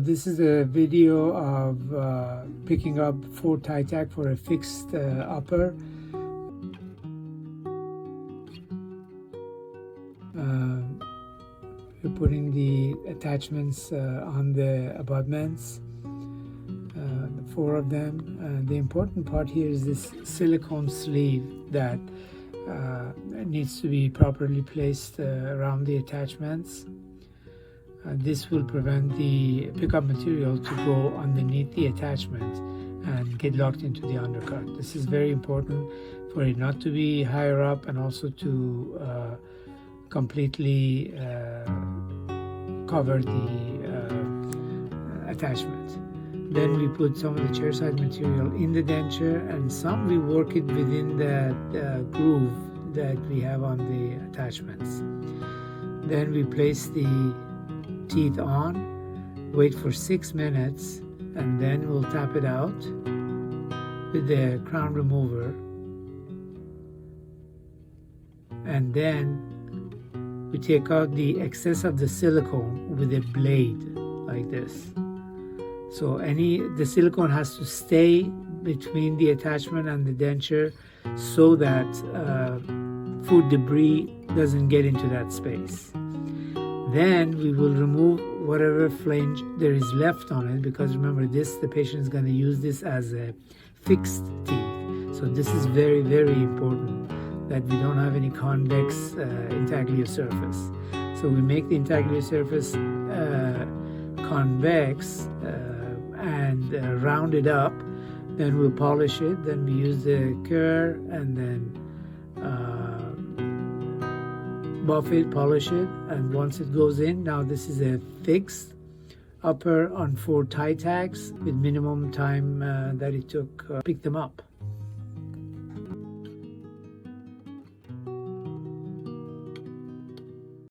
This is a video of picking up 4 Titachs for a fixed upper. We're putting the attachments on the abutments, 4 of them. The important part here is this silicone sleeve that needs to be properly placed around the attachments. This will prevent the pickup material to go underneath the attachment and get locked into the undercut. This is very important for it not to be higher up and also to completely cover the attachment. Then we put some of the chairside material in the denture, and some we work it within that groove that we have on the attachments. Then we place the teeth on, wait for 6 minutes, and then we'll tap it out with the crown remover, and then we take out the excess of the silicone with a blade like this. So the silicone has to stay between the attachment and the denture so that food debris doesn't get into that space. Then we will remove whatever flange there is left on it, because remember, the patient is going to use this as a fixed teeth. So this is very, very important that we don't have any convex intaglio surface. So we make the intaglio surface convex and round it up. Then we'll polish it. Then we use the cure and then buff it, polish it, and once it goes in, now this is a fixed upper on 4 Titachs with minimum time that it took to pick them up.